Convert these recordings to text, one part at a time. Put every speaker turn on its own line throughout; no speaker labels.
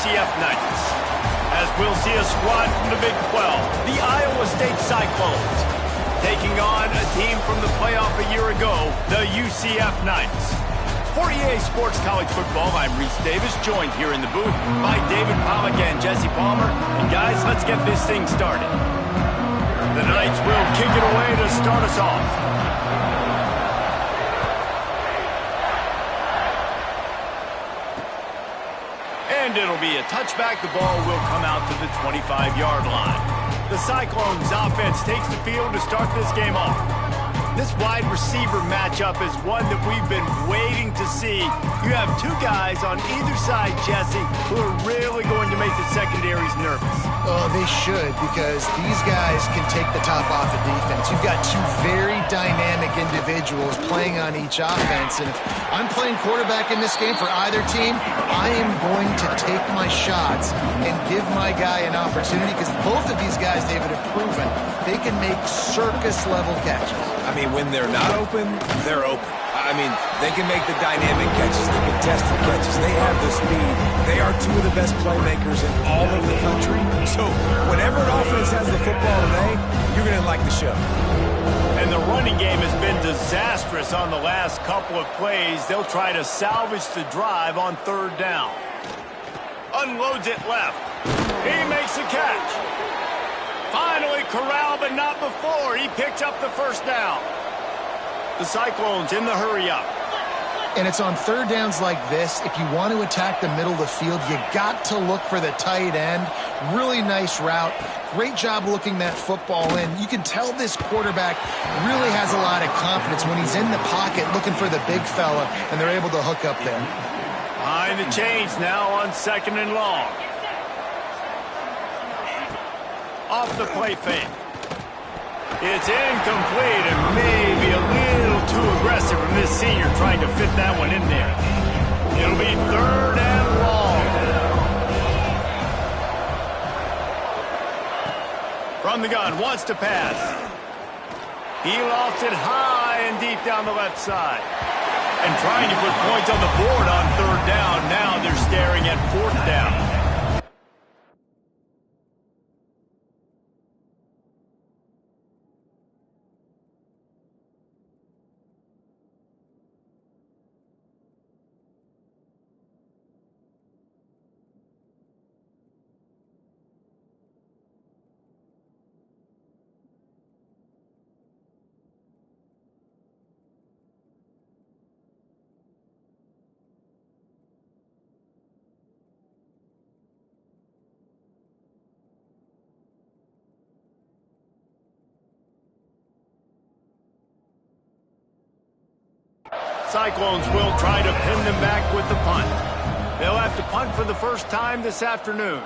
UCF Knights. As we'll see a squad from the Big 12, the Iowa State Cyclones, taking on a team from the playoff a year ago, the UCF Knights. For EA Sports College Football, I'm Reese Davis, joined here in the booth by David Pollack and Jesse Palmer. And guys, let's get this thing started. The Knights will kick it away to start us off. And it'll be a touchback. The ball will come out to the 25-yard line. The Cyclones offense takes the field to start this game off. This wide receiver matchup is one that we've been waiting to see. You have two guys on either side, Jesse, who are really going to make the secondaries nervous.
Oh, they should, because these guys can take the top off the defense. You've got two very dynamic individuals playing on each offense, and if I'm playing quarterback in this game for either team, I am going to take my shots and give my guy an opportunity, because both of these guys, David, have proven they can make circus-level catches.
I mean, when they're not open, they're open. I mean, they can make the dynamic catches, the contested catches. They have the speed. They are two of the best playmakers in all of the country. So whenever an offense has the football today, you're going to like the show.
And the running game has been disastrous on the last couple of plays. They'll try to salvage the drive on third down. Unloads it left. He makes the catch. Finally corralled, but not before. He picks up the first down. The Cyclones in the hurry-up.
And it's on third downs like this, if you want to attack the middle of the field, you got to look for the tight end. Really nice route. Great job looking that football in. You can tell this quarterback really has a lot of confidence when he's in the pocket looking for the big fella, and they're able to hook up there.
Behind the chains now on second and long. Off the play fake. It's incomplete and maybe a little too aggressive from this senior trying to fit that one in there. It'll be third and long. From the gun, wants to pass. He lofts it high and deep down the left side. And trying to put points on the board on third down. Now they're staring at fourth down. Cyclones will try to pin them back with the punt. They'll have to punt for the first time this afternoon.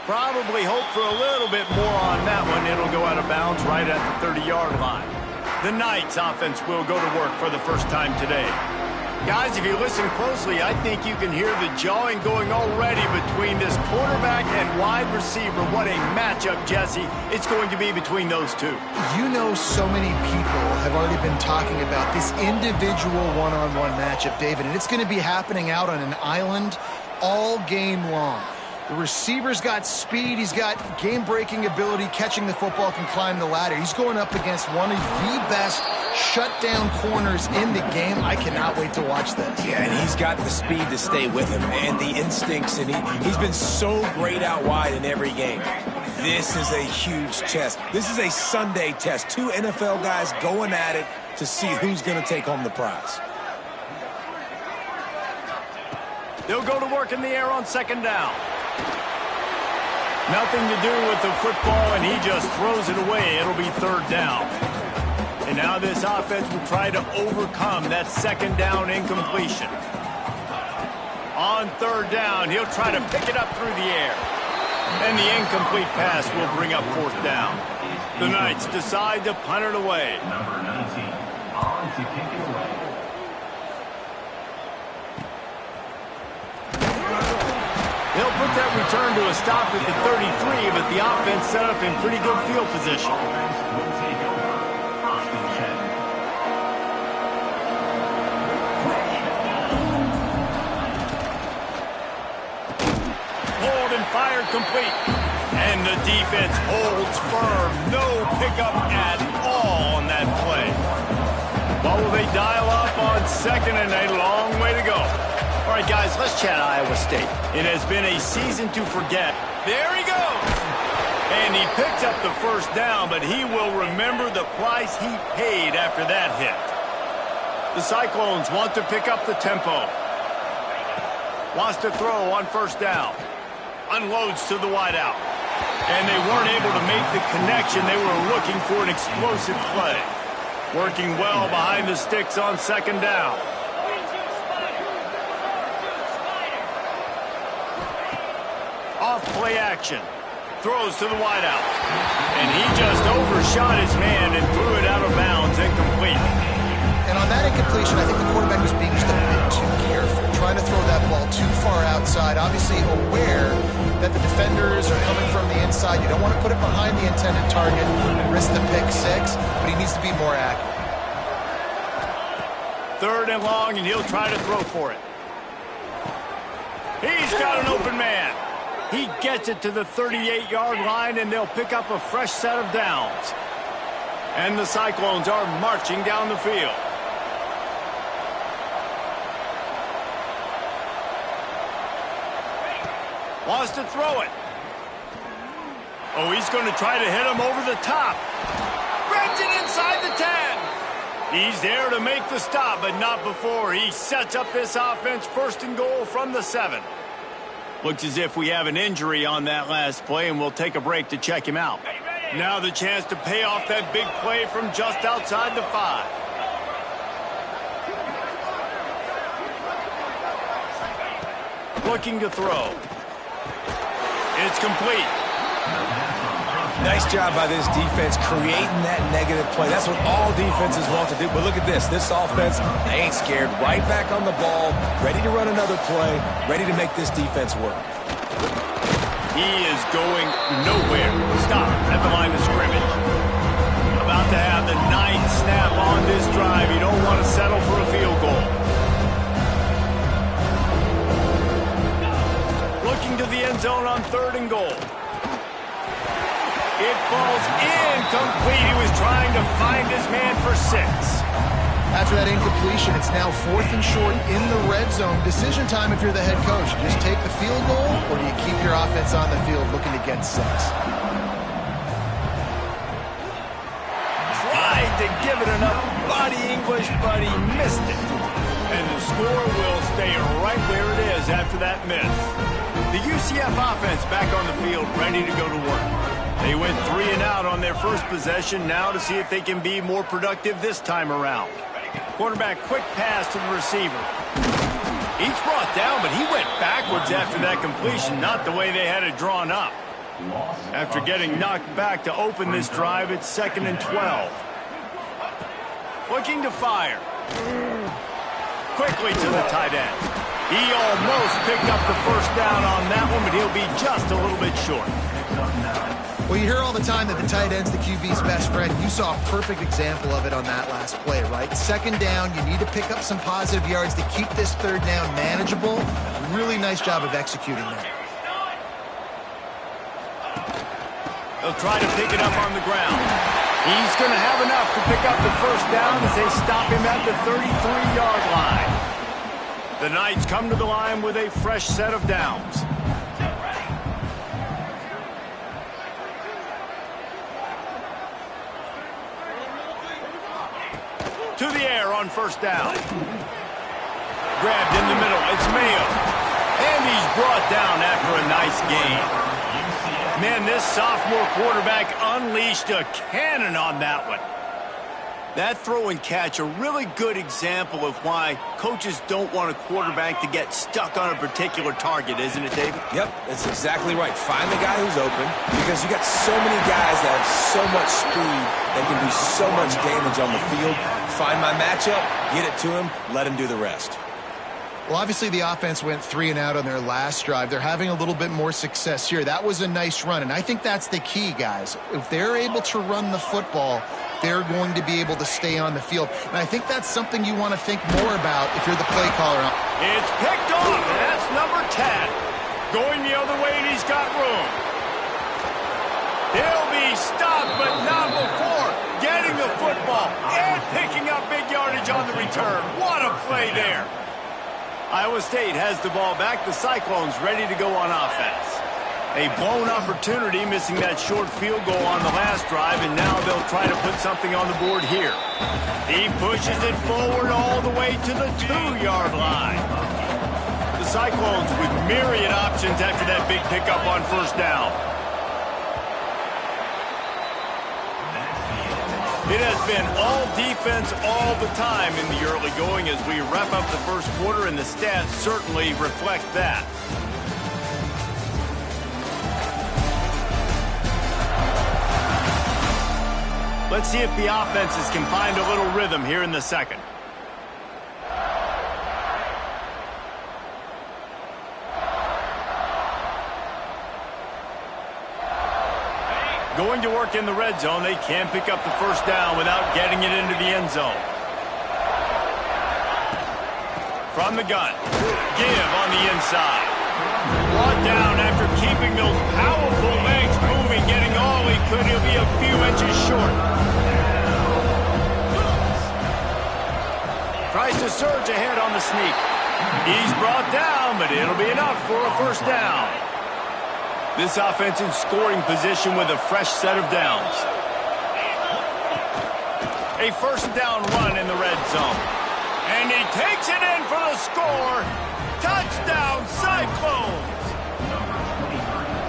Probably hope for a little bit more on that one. It'll go out of bounds right at the 30-yard line. The Knights offense will go to work for the first time today. Guys, if you listen closely, I think you can hear the jawing going already between this quarterback and wide receiver. What a matchup, Jesse, it's going to be between those two.
You know, so many people have already been talking about this individual one-on-one matchup, David, and it's going to be happening out on an island all game long. The receiver's got speed, he's got game-breaking ability, catching the football, can climb the ladder. He's going up against one of the best shutdown corners in the game. I cannot wait to watch this.
Yeah, and he's got the speed to stay with him and the instincts, and he's been so great out wide in every game. This is a huge test. This is a Sunday test. Two NFL guys going at it to see who's going to take home the prize.
They'll go to work in the air on second down. Nothing to do with the football, and he just throws it away. It'll be third down. And now this offense will try to overcome that second down incompletion. On third down, he'll try to pick it up through the air. And the incomplete pass will bring up fourth down. The Knights decide to punt it away.
Number 19, on to kick it away.
They'll put that return to a stop at the 33, but the offense set up in pretty good field position.
Will take over. First and 10.
and fired complete. And the defense holds firm. No pickup at all on that play. What will they dial up on second and a long way to go? All right, guys, let's chat Iowa State. It has been a season to forget. There he goes. And he picks up the first down, but he will remember the price he paid after that hit. The Cyclones want to pick up the tempo. Wants to throw on first down. Unloads to the wideout. And they weren't able to make the connection. They were looking for an explosive play. Working well behind the sticks on second down. Off play action. Throws to the wideout. And he just overshot his man and threw it out of bounds, incomplete.
And on that incompletion, I think the quarterback was being just a bit too careful, trying to throw that ball too far outside, obviously aware that the defenders are coming from the inside. You don't want to put it behind the intended target and risk the pick six, but he needs to be more accurate.
Third and long, and he'll try to throw for it. He's got an open man. He gets it to the 38-yard line, and they'll pick up a fresh set of downs. And the Cyclones are marching down the field. Wants to throw it. Oh, he's going to try to hit him over the top. Grabs it inside the 10. He's there to make the stop, but not before he sets up this offense first and goal from the 7. Looks as if we have an injury on that last play, and we'll take a break to check him out. Now the chance to pay off that big play from just outside the 5. Looking to throw. It's complete.
Nice job by this defense creating that negative play. That's what all defenses want to do. But look at this. This offense, they ain't scared. Right back on the ball, ready to run another play, ready to make this defense work.
He is going nowhere. Stop at the line of scrimmage. About to have the 9th snap on this drive. You don't want to settle for a field goal. Looking to the end zone on 3rd and goal. It falls incomplete. He was trying to find his man for 6.
After that incompletion, it's now 4th and short in the red zone. Decision time if you're the head coach. You just take the field goal, or do you keep your offense on the field looking to get 6?
Tried to give it enough body English, but he missed it. And the score will stay right where it is after that miss. The UCF offense back on the field, ready to go to work. They went 3 and out on their first possession, now to see if they can be more productive this time around. Quarterback quick pass to the receiver. He's brought down, but he went backwards after that completion, not the way they had it drawn up. After getting knocked back to open this drive, it's 2nd and 12. Looking to fire. Quickly to the tight end. He almost picked up the first down on that one, but he'll be just a little bit short.
Well, you hear all the time that the tight end's the QB's best friend. You saw a perfect example of it on that last play, right? 2nd down, you need to pick up some positive yards to keep this 3rd down manageable. Really nice job of executing that.
They'll try to pick it up on the ground. He's going to have enough to pick up the first down as they stop him at the 33-yard line. The Knights come to the line with a fresh set of downs. To the air on first down. Grabbed in the middle. It's Mayo. And he's brought down after a nice gain. Man, this sophomore quarterback unleashed a cannon on that one. That throw and catch, a really good example of why coaches don't want a quarterback to get stuck on a particular target, isn't it, David?
Yep, that's exactly right. Find the guy who's open, because you got so many guys that have so much speed that can do so much damage on the field. Find my matchup, get it to him, let him do the rest.
Well, obviously the offense went 3 and out on their last drive. They're having a little bit more success here. That was a nice run, and I think that's the key, guys. If they're able to run the football, they're going to be able to stay on the field. And I think that's something you want to think more about if you're the play caller.
It's picked off, and that's number 10. Going the other way, and he's got room. He'll be stopped, but not before getting the football and picking up big yardage on the return. What a play there. Iowa State has the ball back. The Cyclones ready to go on offense. A blown opportunity, missing that short field goal on the last drive, and now they'll try to put something on the board here. He pushes it forward all the way to the 2-yard line. The Cyclones with myriad options after that big pickup on first down. It has been all defense all the time in the early going as we wrap up the first quarter, and the stats certainly reflect that. Let's see if the offenses can find a little rhythm here in the second. Going to work in the red zone. They can't pick up the first down without getting it into the end zone. From the gun. Give on the inside. Brought down after keeping those powerful legs moving, getting all he could. He'll be a few inches short. Tries to surge ahead on the sneak. He's brought down, but it'll be enough for a first down. This offense in scoring position with a fresh set of downs. A first down run in the red zone. And he takes it in for the score. Touchdown, Cyclones!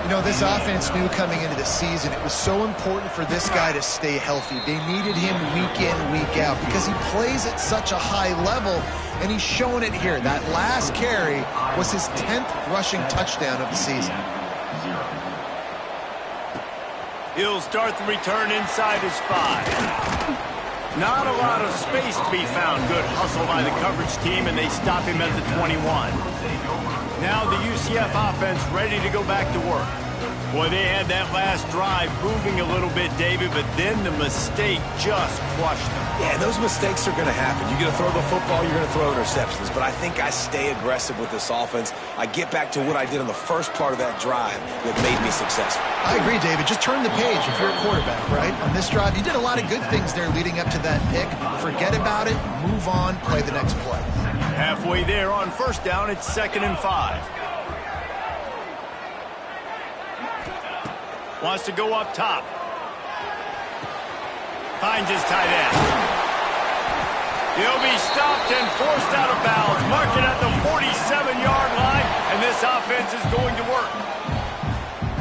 You know, this offense knew coming into the season it was so important for this guy to stay healthy. They needed him week in, week out because he plays at such a high level, and he's showing it here. That last carry was his 10th rushing touchdown of the season.
He'll start the return inside his 5. Not a lot of space to be found. Good hustle by the coverage team, and they stop him at the 21. Now the UCF offense ready to go back to work. Boy, they had that last drive moving a little bit, David, but then the mistake just crushed them.
Yeah, those mistakes are going to happen. You're going to throw the football, you're going to throw interceptions. But I think I stay aggressive with this offense. I get back to what I did on the first part of that drive that made me successful.
I agree, David. Just turn the page if you're a quarterback, right? On this drive, you did a lot of good things there leading up to that pick. Forget about it, move on, play the next play.
Halfway there on first down, it's 2nd and 5. Wants to go up top. Finds his tight end. He'll be stopped and forced out of bounds. Mark it at the 47-yard line, and this offense is going to work.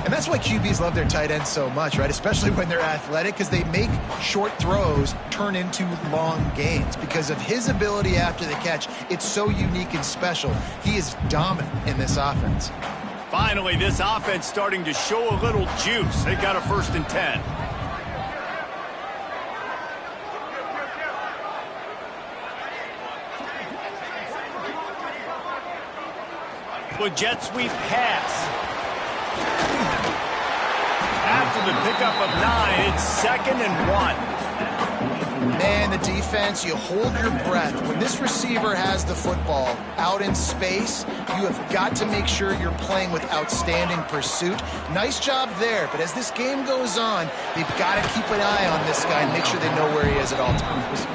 And that's why QBs love their tight ends so much, right? Especially when they're athletic, because they make short throws turn into long gains. Because of his ability after the catch, it's so unique and special. He is dominant in this offense.
Finally, this offense starting to show a little juice. They got a 1st and 10. With jet sweep pass. After the pickup of 9, it's 2nd and 1.
Man, the defense, you hold your breath. When this receiver has the football out in space, you have got to make sure you're playing with outstanding pursuit. Nice job there, but as this game goes on, they've got to keep an eye on this guy and make sure they know where he is at all times.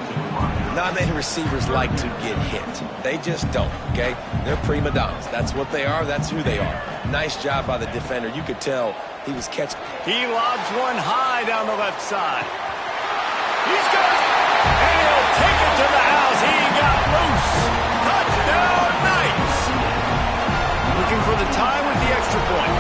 Not many receivers like to get hit. They just don't, okay? They're prima donnas. That's what they are. That's who they are. Nice job by the defender. You could tell he was catching.
He lobs one high down the left side. He's got it. And he'll take it to the house. He got loose. Touchdown, Knights. Looking for the tie with the extra point.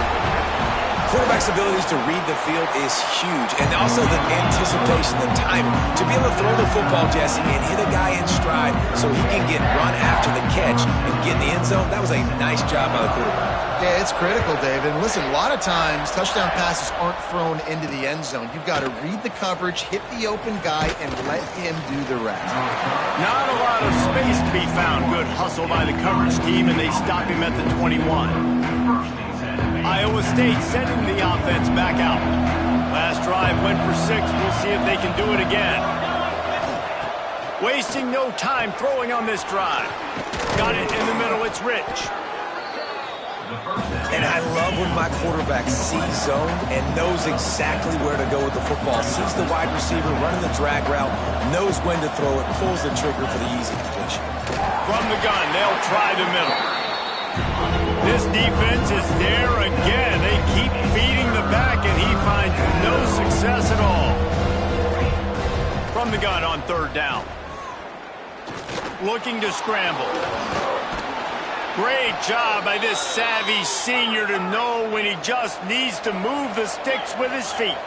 Quarterback's abilities to read the field is huge, and also the anticipation, the timing. To be able to throw the football, Jesse, and hit a guy in stride so he can get run after the catch and get in the end zone, that was a nice job by the quarterback.
Yeah, it's critical, David. And listen, a lot of times touchdown passes aren't thrown into the end zone. You've got to read the coverage, hit the open guy, and let him do the rest.
Not a lot of space to be found. Good hustle by the coverage team, and they stop him at the 21. Iowa State sending the offense back out. Last drive went for 6. We'll see if they can do it again. Wasting no time throwing on this drive. Got it in the middle. It's Rich.
And I love when my quarterback sees zone and knows exactly where to go with the football. Sees the wide receiver running the drag route, knows when to throw it, pulls the trigger for the easy completion.
From the gun, they'll try the middle. This defense is there again. They keep feeding the back, and he finds no success at all. From the gun on third down. Looking to scramble. Great job by this savvy senior to know when he just needs to move the sticks with his feet.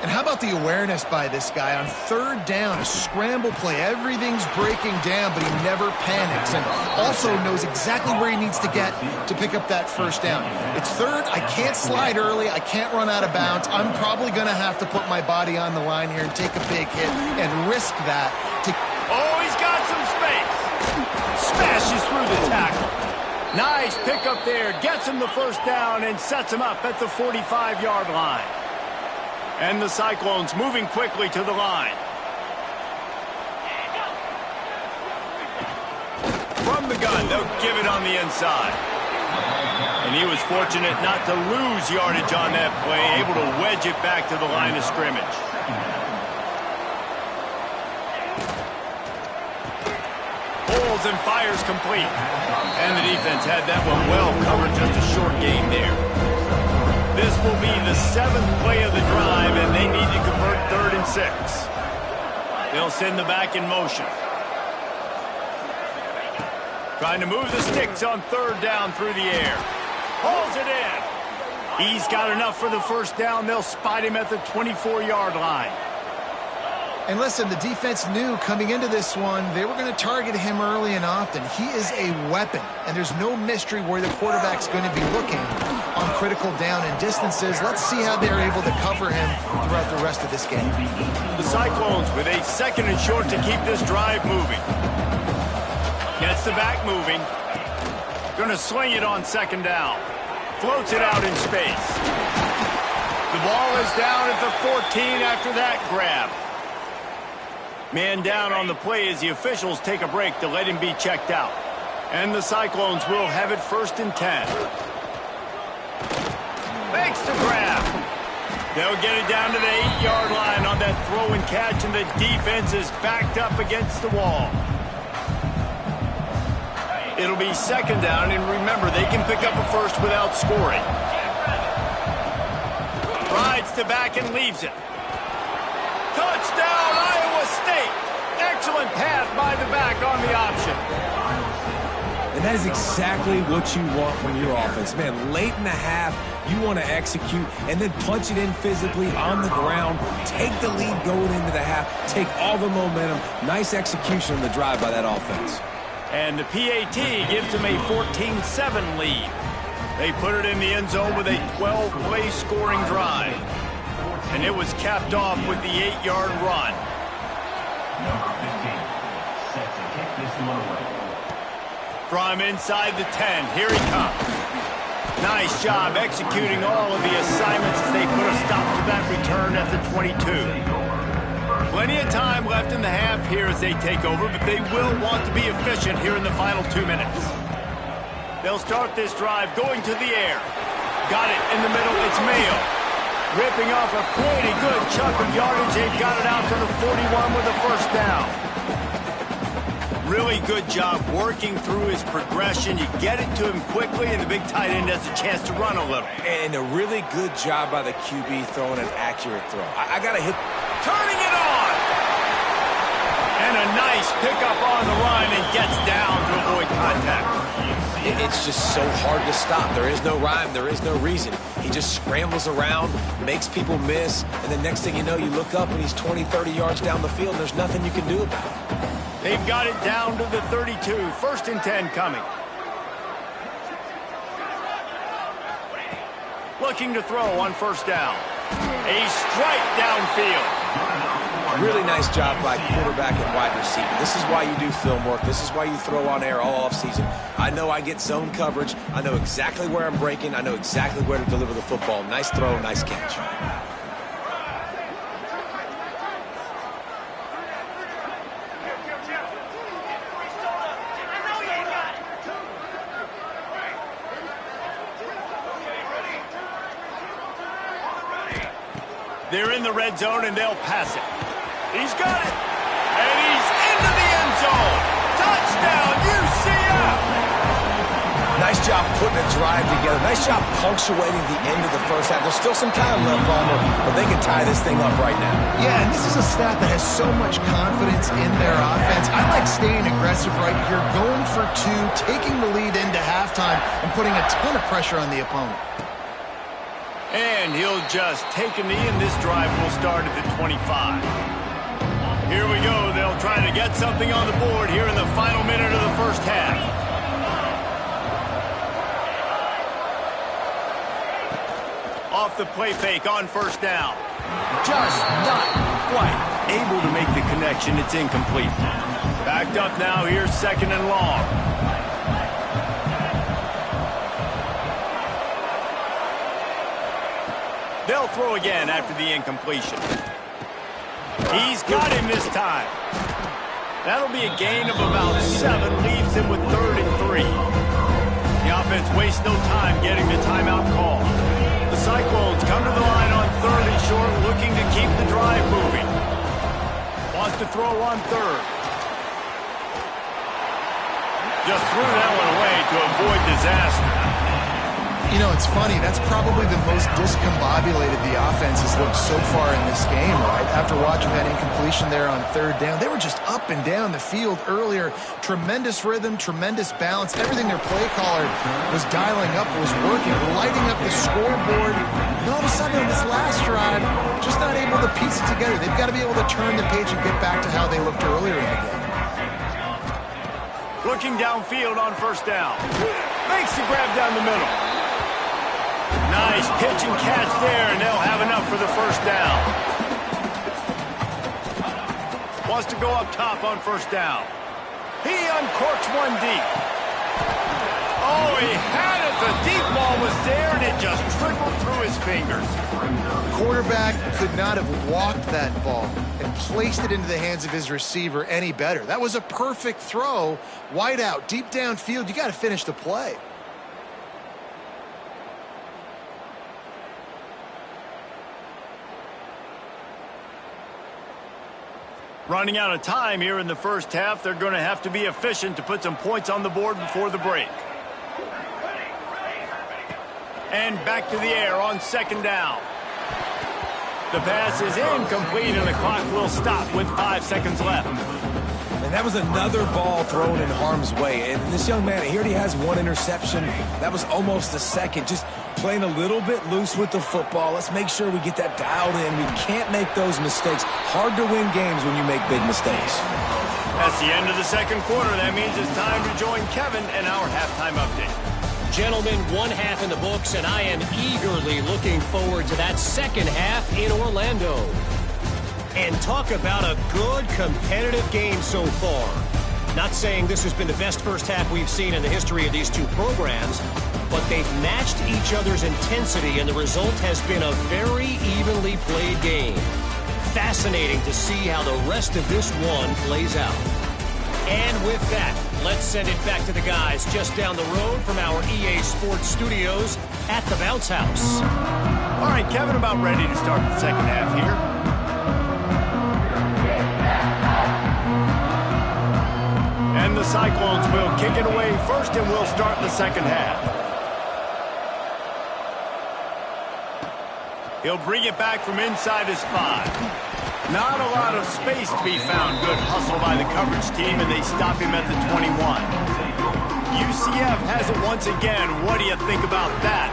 And how about the awareness by this guy on third down, a scramble play. Everything's breaking down, but he never panics and also knows exactly where he needs to get to pick up that first down. It's third. I can't slide early. I can't run out of bounds. I'm probably going to have to put my body on the line here and take a big hit and risk that.
Oh, he's got some space. Smashes through the tackle. Nice pickup there. Gets him the first down and sets him up at the 45-yard line. And the Cyclones moving quickly to the line. From the gun, they'll give it on the inside. And he was fortunate not to lose yardage on that play, able to wedge it back to the line of scrimmage. Pulls and fires complete. And the defense had that one well covered, just a short gain there. This will be the 7th play of the drive, and they need to convert 3rd and 6. They'll send the back in motion. Trying to move the sticks on 3rd down through the air. Hauls it in. He's got enough for the first down. They'll spot him at the 24-yard line.
And listen, the defense knew coming into this one, they were going to target him early and often. He is a weapon, and there's no mystery where the quarterback's going to be looking on critical down and distances. Let's see how they're able to cover him throughout the rest of this game.
The Cyclones with a 2nd and short to keep this drive moving. Gets the back moving. Going to swing it on 2nd down. Floats it out in space. The ball is down at the 14 after that grab. Man down on the play as the officials take a break to let him be checked out. And the Cyclones will have it 1st and 10. Makes the grab. They'll get it down to the 8-yard line on that throw and catch, and the defense is backed up against the wall. It'll be 2nd down, and remember, they can pick up a first without scoring. Rides to back and leaves it. Touchdown, Iowa State. Excellent pass by the back on the option.
And that is exactly what you want from your offense. Man, late in the half, you want to execute and then punch it in physically on the ground, take the lead going into the half, take all the momentum. Nice execution on the drive by that offense.
And the PAT gives them a 14-7 lead. They put it in the end zone with a 12-play scoring drive. And it was capped off with the 8-yard run.
Number 15, set to kick this one away.
From inside the 10, here he comes. Nice job executing all of the assignments as they put a stop to that return at the 22. Plenty of time left in the half here as they take over, but they will want to be efficient here in the final 2 minutes. They'll start this drive going to the air. Got it in the middle, it's Mayo. Ripping off a pretty good chunk of yardage. They've got it out to the 41 with a first down. Really good job working through his progression. You get it to him quickly, and the big tight end has a chance to run a little.
And a really good job by the QB throwing an accurate throw. I got to hit.
Turning it on! And a nice pickup on the line and gets down to avoid contact.
It's just so hard to stop. There is no rhyme. There is no reason. He just scrambles around, makes people miss, and the next thing you know, you look up and he's 20, 30 yards down the field, and there's nothing you can do about it.
They've got it down to the 32. 1st and 10 coming. Looking to throw on 1st down. A strike downfield.
Really nice job by quarterback and wide receiver. This is why you do film work. This is why you throw on air all offseason. I know I get zone coverage. I know exactly where I'm breaking. I know exactly where to deliver the football. Nice throw, nice catch.
They're in the red zone, and they'll pass it. He's got it. And he's into the end zone. Touchdown, UCF!
Nice job putting a drive together. Nice job punctuating the end of the first half. There's still some time left, Palmer, but they can tie this thing up right now.
Yeah, and this is a staff that has so much confidence in their offense. I like staying aggressive right here, going for two, taking the lead into halftime, and putting a ton of pressure on the opponent.
And he'll just take a knee, and this drive will start at the 25. Here we go. They'll try to get something on the board here in the final minute of the first half. Off the play fake on first down. Just not quite able to make the connection. It's incomplete. Backed up now. Here's second and long. They'll throw again after the incompletion. He's got him this time. That'll be a gain of about 7. Leaves him with 3rd and 3. The offense wastes no time getting the timeout call. The Cyclones come to the line on 3rd and short, looking to keep the drive moving. Wants to throw on 3rd. Just threw that one away to avoid disaster.
You know, it's funny. That's probably the most discombobulated the offense has looked so far in this game, right? After watching that incompletion there on 3rd down, they were just up and down the field earlier. Tremendous rhythm, tremendous balance. Everything their play caller was dialing up was working, lighting up the scoreboard. And all of a sudden on this last drive, just not able to piece it together. They've got to be able to turn the page and get back to how they looked earlier in the game.
Looking downfield on first down. Makes the grab down the middle. Nice pitch and catch there, and they'll have enough for the first down. Wants to go up top on first down. He uncorks one deep. Oh, he had it. The deep ball was there, and it just trickled through his fingers.
The quarterback could not have walked that ball and placed it into the hands of his receiver any better. That was a perfect throw. Wide out, deep downfield. You got to finish the play.
Running out of time here in the first half. They're going to have to be efficient to put some points on the board before the break. And back to the air on second down. The pass is incomplete, and the clock will stop with 5 seconds left.
And that was another ball thrown in harm's way. And this young man, he already has 1 interception. That was almost a second. Just playing a little bit loose with the football. Let's make sure we get that dialed in. We can't make those mistakes. Hard to win games when you make big mistakes.
That's the end of the second quarter. That means it's time to join Kevin in our halftime update.
Gentlemen, 1 half in the books, and I am eagerly looking forward to that second half in Orlando. And talk about a good competitive game so far. Not saying this has been the best first half we've seen in the history of these two programs, but they've matched each other's intensity, and the result has been a very evenly played game. Fascinating to see how the rest of this one plays out. And with that, let's send it back to the guys just down the road from our EA Sports Studios at the Bounce House.
All right, Kevin, about ready to start the second half here. And the Cyclones will kick it away first, and we'll start the second half. He'll bring it back from inside his 5. Not a lot of space to be found. Good hustle by the coverage team, and they stop him at the 21. UCF has it once again. What do you think about that?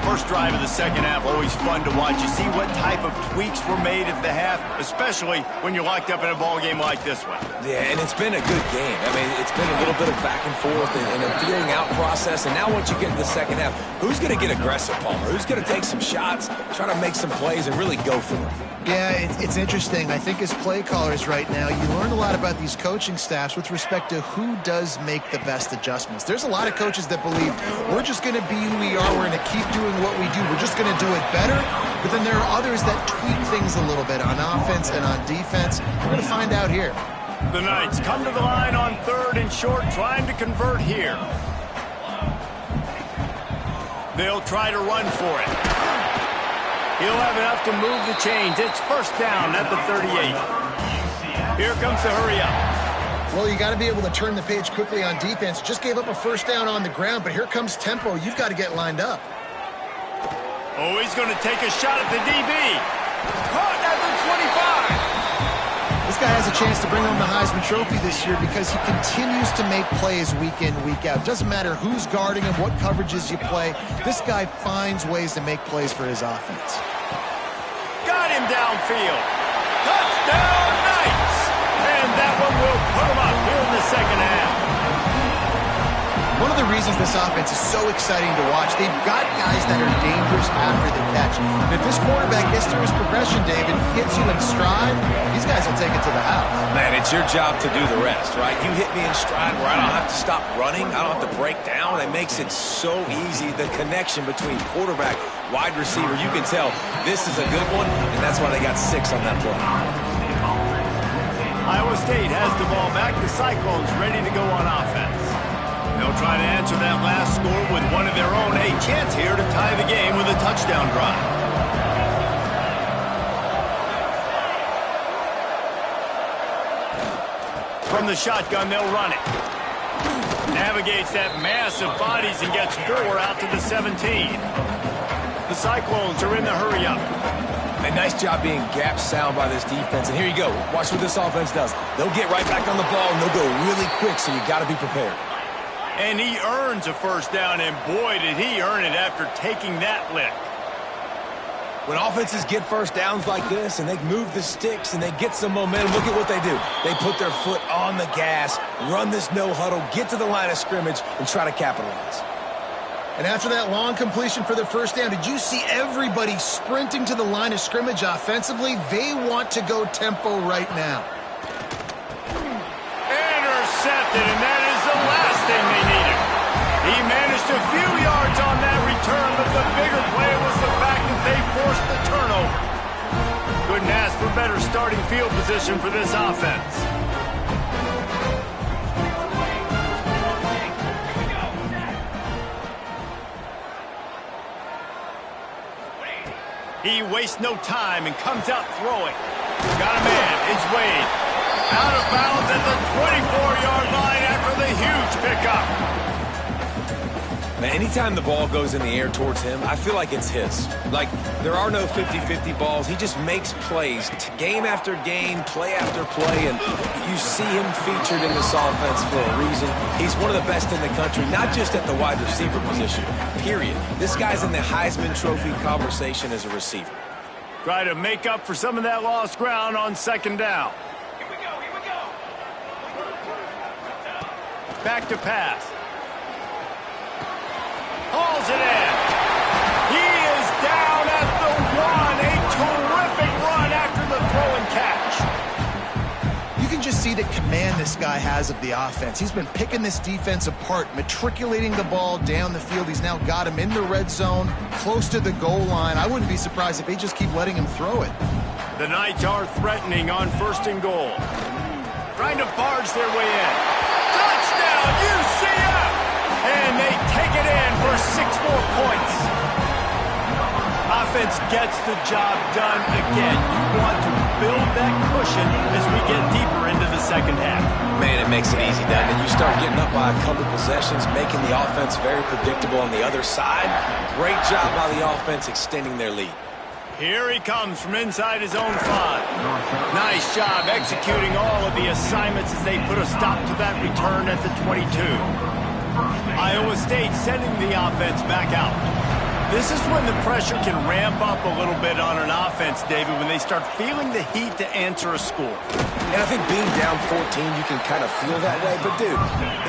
First drive of the second half, always fun to watch. You see what type of tweaks were made at the half, especially when you're locked up in a ball game like this one.
Yeah, and it's been a good game. I mean, it's been a little bit of back and forth and a feeling out process. And now once you get to the second half, who's going to get aggressive, Palmer? Who's going to take some shots, try to make some plays, and really go for it?
Yeah, it's interesting. I think as play callers right now, you learn a lot about these coaching staffs with respect to who does make the best adjustments. There's a lot of coaches that believe we're just going to be who we are. We're going to keep doing what we do. We're just going to do it better. But then there are others that tweak things a little bit on offense and on defense. We're going to find out here.
The Knights come to the line on 3rd and short, trying to convert here. They'll try to run for it. He'll have enough to move the chains. It's first down at the 38. Here comes the hurry up.
Well, you got to be able to turn the page quickly on defense. Just gave up a first down on the ground, but here comes tempo. You've got to get lined up.
Oh, he's going to take a shot at the DB. Caught at the 25.
This guy has a chance to bring home the Heisman Trophy this year because he continues to make plays week in, week out. Doesn't matter who's guarding him, what coverages you play. This guy finds ways to make plays for his offense.
Got him downfield. Touchdown, Knights. And that one will put him up here in the second half.
One of the reasons this offense is so exciting to watch, they've got guys that are dangerous after the catch. And if this quarterback gets through his progression, David, hits you in stride, these guys will take it to the house.
Man, it's your job to do the rest, right? You hit me in stride where I don't have to stop running. I don't have to break down. It makes it so easy, the connection between quarterback, wide receiver. You can tell this is a good one, and that's why they got 6 on that play.
Iowa State has the ball back. The Cyclones ready to go on offense. They'll try to answer that last score with one of their own. A chance here to tie the game with a touchdown drive. From the shotgun, they'll run it. Navigates that mass of bodies and gets 4 out to the 17. The Cyclones are in the hurry up.
A nice job being gap sound by this defense. And here you go. Watch what this offense does. They'll get right back on the ball, and they'll go really quick, so you got to be prepared.
And he earns a first down, and boy, did he earn it after taking that lick.
When offenses get first downs like this, and they move the sticks, and they get some momentum, look at what they do. They put their foot on the gas, run this no huddle, get to the line of scrimmage, and try to capitalize.
And after that long completion for the first down, did you see everybody sprinting to the line of scrimmage offensively? They want to go tempo right now.
Intercepted, and that is the last thing they needed. He managed a few yards on that return, but the bigger play was the fact that they forced the turnover. Couldn't ask for better starting field position for this offense. He wastes no time and comes out throwing. Got a man. It's Wade. Out of bounds at the 24-yard line after the huge pickup.
Man, anytime the ball goes in the air towards him, I feel like it's his. Like, there are no 50-50 balls. He just makes plays, game after game, play after play, and you see him featured in this offense for a reason. He's one of the best in the country, not just at the wide receiver position, period. This guy's in the Heisman Trophy conversation as a receiver.
Try to make up for some of that lost ground on second down. Back to pass. Hauls it in. He is down at the 1. A terrific run after the throw and catch.
You can just see the command this guy has of the offense. He's been picking this defense apart, matriculating the ball down the field. He's now got him in the red zone, close to the goal line. I wouldn't be surprised if they just keep letting him throw it.
The Knights are threatening on 1st and goal. Trying to barge their way in. Touchdown, UCF! And they take it in for 6 more points. Offense gets the job done again. You want to build that cushion as we get deeper into the second half.
Man, it makes it easy, doesn't it? You start getting up by a couple possessions, making the offense very predictable on the other side. Great job by the offense extending their lead.
Here he comes from inside his own 5. Nice job executing all of the assignments as they put a stop to that return at the 22. Iowa State sending the offense back out. This is when the pressure can ramp up a little bit on an offense, David, when they start feeling the heat to answer a score.
And I think being down 14, you can kind of feel that way. But, dude,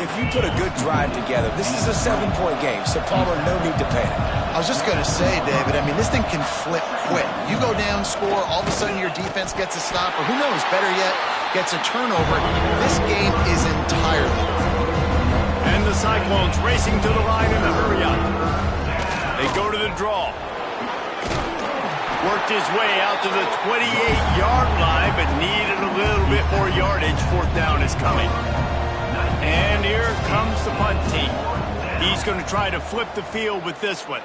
if you put a good drive together, this is a 7-point game, so Palmer, no need to panic.
I was just going to say, David, I mean, this thing can flip quick. You go down, score, all of a sudden your defense gets a stop, or who knows, better yet, gets a turnover. This game is entirely different.
And the Cyclones racing to the line in a hurry up. They go to the draw. Worked his way out to the 28-yard line, but needed a little bit more yardage. 4th down is coming. And here comes the punt team. He's going to try to flip the field with this one.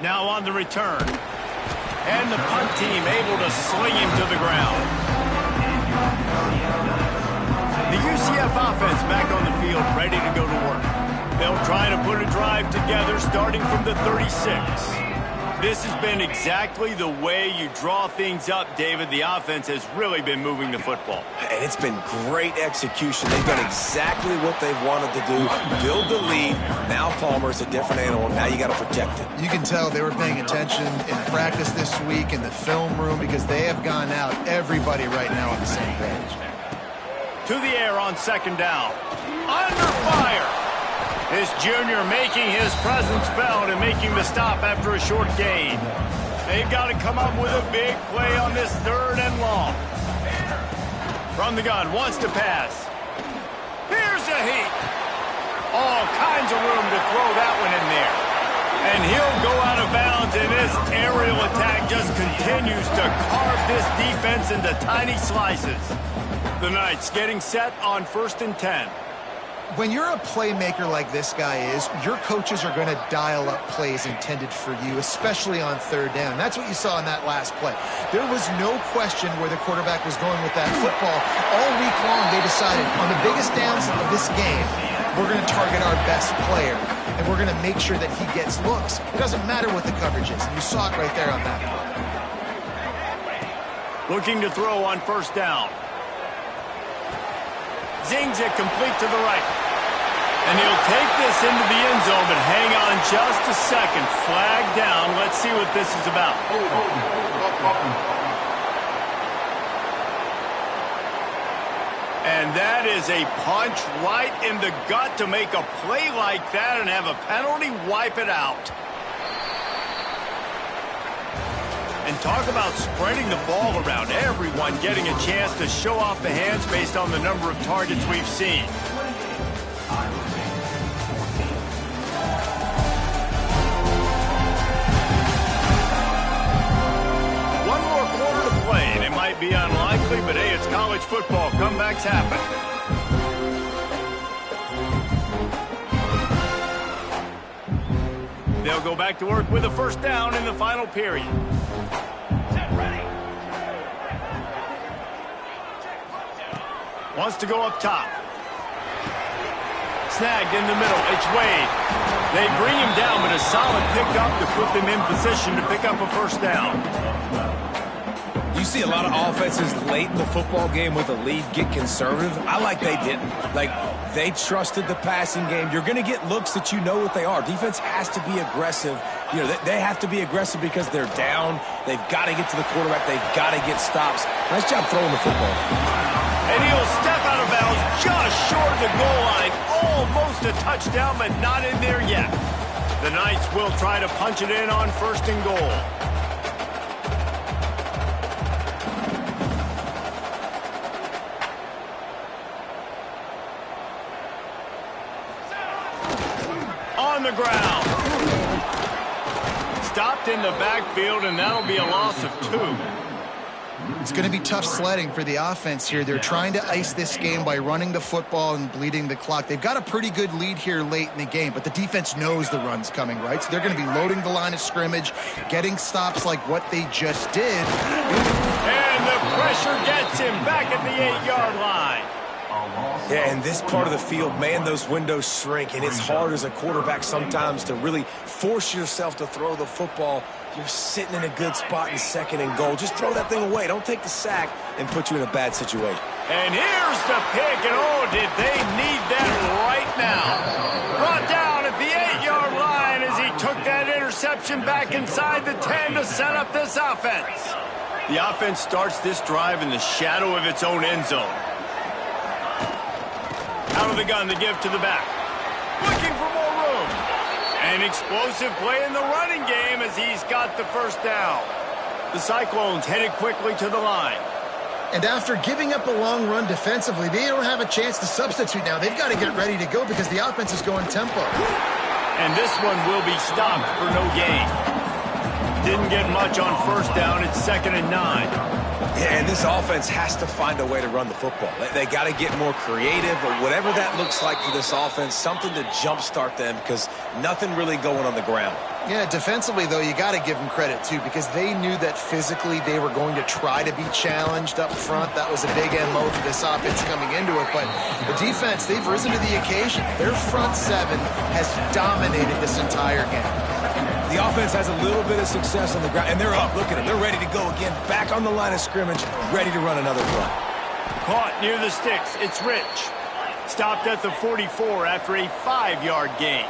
Now on the return. And the punt team able to sling him to the ground. The UCF offense back on the field, ready to go to work. They'll try to put a drive together starting from the 36. This has been exactly the way you draw things up, David. The offense has really been moving the football.
And it's been great execution. They've done exactly what they've wanted to do. Build the lead. Now Palmer's a different animal. Now you got to protect it.
You can tell they were paying attention in practice this week in the film room because they have gone out, everybody right now on the same page.
To the air on second down. Under fire. This junior making his presence felt and making the stop after a short gain. They've got to come up with a big play on this 3rd and long. From the gun, wants to pass. Here's a heat. All kinds of room to throw that one in there. And he'll go out of bounds, and this aerial attack just continues to carve this defense into tiny slices. The Knights getting set on 1st and 10.
When you're a playmaker like this guy is, your coaches are going to dial up plays intended for you, especially on 3rd down. That's what you saw in that last play. There was no question where the quarterback was going with that football. All week long, they decided on the biggest downs of this game, we're going to target our best player, and we're going to make sure that he gets looks. It doesn't matter what the coverage is, and you saw it right there on that play.
Looking to throw on 1st down. Zings it complete to the right. And he'll take this into the end zone, but hang on just a second. Flag down. Let's see what this is about. And that is a punch right in the gut to make a play like that and have a penalty wipe it out. And talk about spreading the ball around. Everyone getting a chance to show off the hands based on the number of targets we've seen. One more quarter to play, and it might be unlikely, but hey, it's college football. Comebacks happen. They'll go back to work with a 1st down in the final period. Wants to go up top. Snagged in the middle. It's Wade. They bring him down, but a solid pickup to put them in position to pick up a 1st down.
You see a lot of offenses late in the football game with a lead get conservative. I like they didn't. Like, they trusted the passing game. You're going to get looks that you know what they are. Defense has to be aggressive. You know, they have to be aggressive because they're down. They've got to get to the quarterback. They've got to get stops. Nice job throwing the football.
And he'll step out of bounds just short of the goal line. Almost a touchdown, but not in there yet. The Knights will try to punch it in on 1st and goal. On the ground. Stopped in the backfield, and that'll be a loss of 2.
It's going to be tough sledding for the offense here. They're trying to ice this game by running the football and bleeding the clock. They've got a pretty good lead here late in the game, but the defense knows the run's coming, right? So they're going to be loading the line of scrimmage, getting stops like what they just did.
And the pressure gets him back at the 8-yard line.
Yeah, in this part of the field, man, those windows shrink, and it's hard as a quarterback sometimes to really force yourself to throw the football. You're sitting in a good spot in 2nd and goal. Just throw that thing away. Don't take the sack and put you in a bad situation.
And here's the pick, and oh, did they need that right now. Brought down at the 8-yard line as he took that interception back inside the 10 to set up this offense. The offense starts this drive in the shadow of its own end zone. Out of the gun to give to the back. Looking for more room. An explosive play in the running game as he's got the 1st down. The Cyclones headed quickly to the line.
And after giving up a long run defensively, they don't have a chance to substitute now. They've got to get ready to go because the offense is going tempo.
And this one will be stopped for no gain. Didn't get much on 1st down. It's 2nd and 9.
Yeah, and this offense has to find a way to run the football. They got to get more creative, or whatever that looks like for this offense, something to jumpstart them because nothing really going on the ground.
Yeah, defensively, though, you got to give them credit, too, because they knew that physically they were going to try to be challenged up front. That was a big MO for this offense coming into it. But the defense, they've risen to the occasion. Their front seven has dominated this entire game.
The offense has a little bit of success on the ground, and they're up. Look at them. They're ready to go again. Back on the line of scrimmage, ready to run another play.
Caught near the sticks. It's Rich. Stopped at the 44 after a 5-yard gain.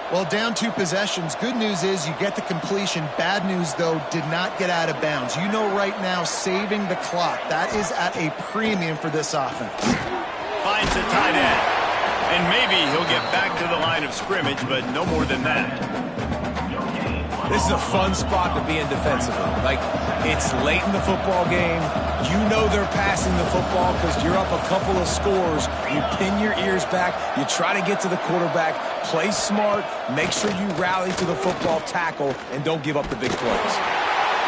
Well, down 2 possessions. Good news is you get the completion. Bad news, though, did not get out of bounds. You know right now, saving the clock, that is at a premium for this offense.
Finds a tight end. And maybe he'll get back to the line of scrimmage, but no more than that.
This is a fun spot to be in defensively. Like, it's late in the football game. You know they're passing the football because you're up a couple of scores. You pin your ears back. You try to get to the quarterback. Play smart. Make sure you rally to the football tackle and don't give up the big plays.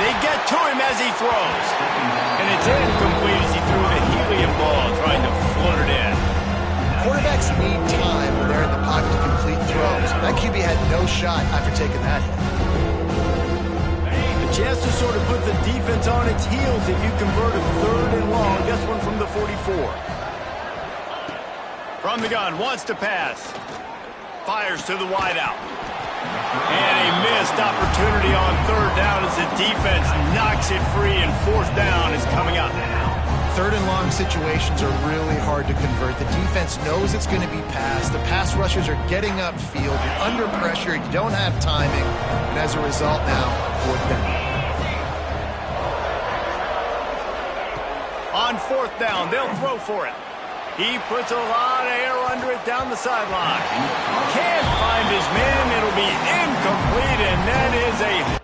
They get to him as he throws. And it's incomplete as he threw the helium ball trying to float it in.
Quarterbacks need time when they're in the pocket to complete throws. That QB had no shot after taking that hit.
Chance to sort of put the defense on its heels if you convert a 3rd and long. This one from the 44. From the gun, wants to pass. Fires to the wideout. And a missed opportunity on 3rd down as the defense knocks it free, and 4th down is coming up.
3rd and long situations are really hard to convert. The defense knows it's going to be passed. The pass rushers are getting upfield. You're under pressure. You don't have timing. And as a result now, 4th down.
On 4th down, they'll throw for it. He puts a lot of air under it down the sideline. Can't find his man. It'll be incomplete, and that is a...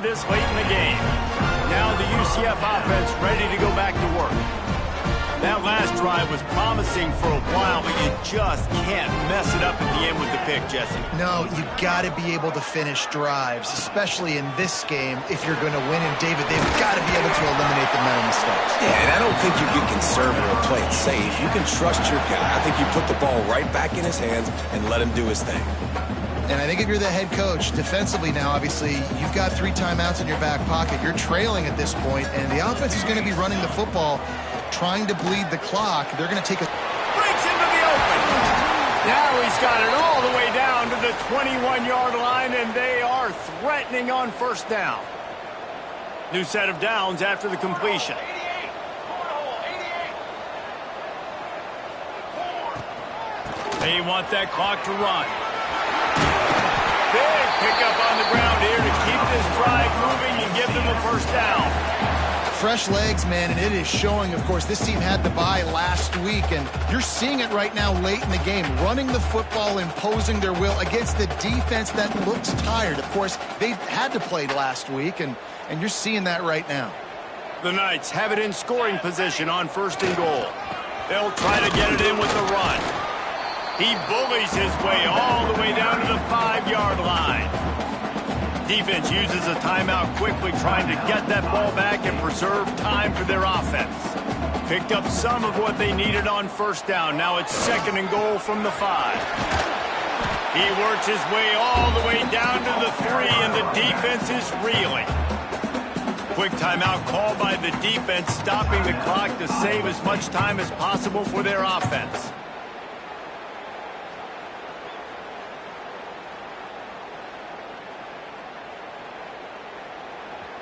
this late in the game. Now the UCF offense ready to go back to work. That last drive was promising for a while, but you just can't mess it up at the end with the pick, Jesse.
No, you got to be able to finish drives, especially in this game. If you're going to win, and David, they've got to be able to eliminate the mental mistakes.
Yeah, and I don't think you get conservative or play it safe. You can trust your guy. I think you put the ball right back in his hands and let him do his thing.
And I think if you're the head coach, defensively now, obviously, you've got 3 timeouts in your back pocket. You're trailing at this point, and the offense is going to be running the football, trying to bleed the clock. They're going to take a...
Breaks into the open. Now he's got it all the way down to the 21-yard line, and they are threatening on 1st down. New set of downs after the completion. They want that clock to run. Big pickup on the ground here to keep this drive moving and give them a 1st down.
Fresh legs, man, and it is showing. Of course, this team had the bye last week, and you're seeing it right now late in the game. Running the football, imposing their will against the defense that looks tired. Of course, they had to play last week, and you're seeing that right now.
The Knights have it in scoring position on 1st and goal. They'll try to get it in with the run. He bullies his way all the way down to the 5-yard line. Defense uses a timeout quickly, trying to get that ball back and preserve time for their offense. Picked up some of what they needed on 1st down. Now it's 2nd and goal from the 5. He works his way all the way down to the 3, and the defense is reeling. Quick timeout called by the defense, stopping the clock to save as much time as possible for their offense.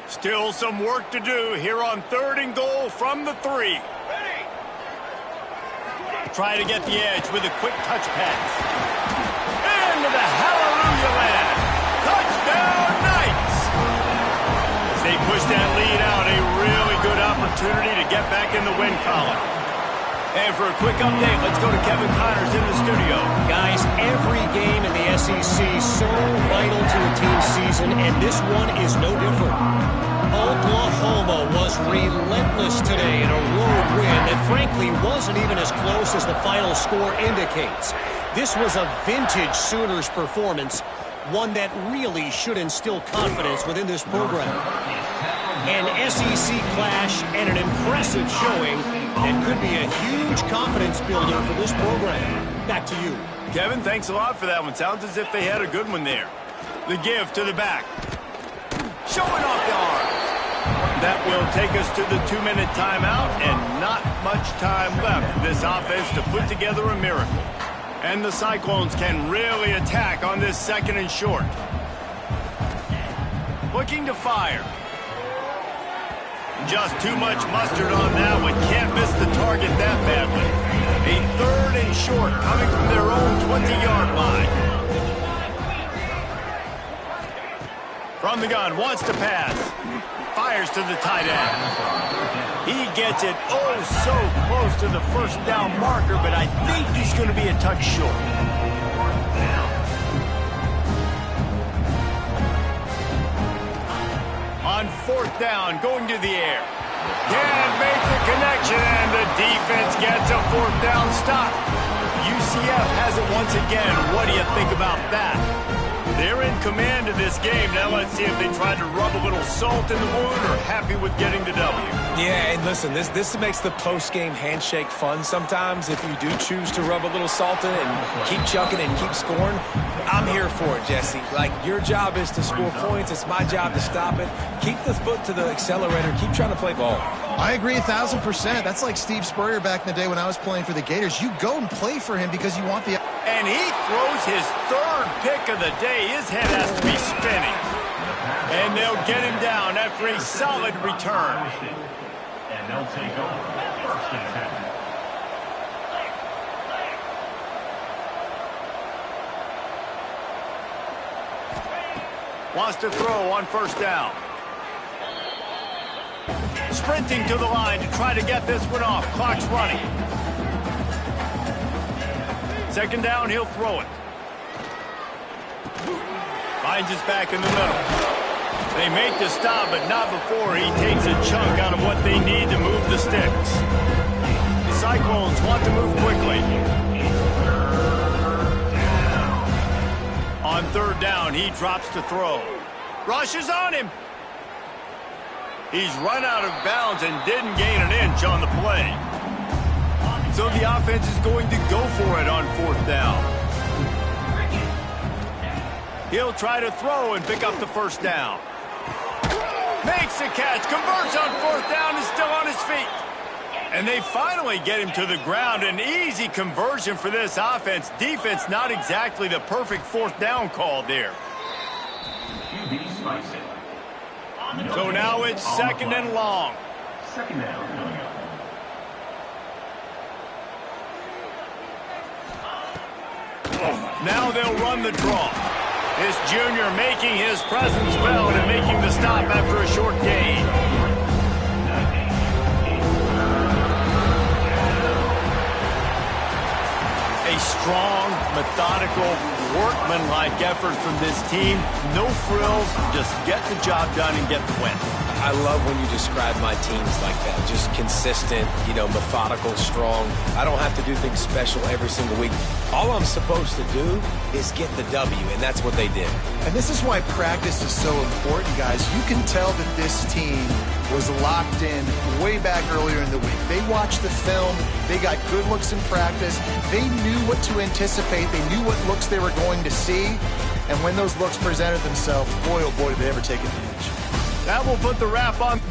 Still some work to do here on 3rd and goal from the 3. Try to get the edge with a quick touch pass. Into the hallelujah land. Touchdown Knights! As they push that lead out, a really good opportunity to get back in the win column. And for a quick update, let's go to Kevin Connors in the studio.
Guys, every game in the SEC so vital to a team's season, and this one is no different. Oklahoma was relentless today in a road win that frankly wasn't even as close as the final score indicates. This was a vintage Sooners performance. one that really should instill confidence within this program. An SEC clash and an impressive showing that could be a huge confidence builder for this program. Back to you.
Kevin, thanks a lot for that one. Sounds as if they had a good one there. The give to the back. Showing off the arms. That will take us to the 2-minute timeout, and not much time left for this offense to put together a miracle. And the Cyclones can really attack on this 2nd and short. Looking to fire. Just too much mustard on that one. Can't miss the target that badly. A 3rd and short coming from their own 20-yard line. From the gun, wants to pass. Fires to the tight end. He gets it oh so close to the first down marker, but I think he's going to be a touch short. On 4th down, going to the air. Can't make the connection, and the defense gets a 4th down stop. UCF has it once again. What do you think about that? They're in command of this game. Now let's see if they try to rub a little salt in the wound or happy with getting the W.
Yeah, and listen, this makes the post-game handshake fun sometimes if you do choose to rub a little salt in it and keep chucking and keep scoring. I'm here for it, Jesse. Like, your job is to score points. It's my job to stop it. Keep the foot to the accelerator. Keep trying to play ball.
I agree 1,000%. That's like Steve Spurrier back in the day when I was playing for the Gators. You go and play for him because you want the...
And he throws his 3rd pick of the day. His head has to be spinning. And they'll get him down after a solid return.
And they'll take over 1st and 10.
Wants to throw on 1st down. Sprinting to the line to try to get this one off. Clock's running. 2nd down, he'll throw it. Finds his back in the middle. They make the stop, but not before he takes a chunk out of what they need to move the sticks. The Cyclones want to move quickly. On 3rd down, he drops to throw. Rushes on him. He's run out of bounds and didn't gain an inch on the play. So the offense is going to go for it on 4th down. He'll try to throw and pick up the 1st down. Makes the catch, converts on 4th down, is still on his feet. And they finally get him to the ground. An easy conversion for this offense. Defense, not exactly the perfect 4th down call there. So now it's 2nd and long.
2nd down.
Now they'll run the draw. This junior making his presence felt and making the stop after a short gain. A strong, methodical, workmanlike effort from this team. No frills, just get the job done and get the win.
I love when you describe my teams like that. Just consistent, methodical, strong. I don't have to do things special every single week. All I'm supposed to do is get the W, and that's what they did.
And this is why practice is so important, guys. You can tell that this team was locked in way back earlier in the week. They watched the film. They got good looks in practice. They knew what to anticipate. They knew what looks they were going to see. And when those looks presented themselves, boy, oh boy, did they ever take advantage.
That will put the wrap on.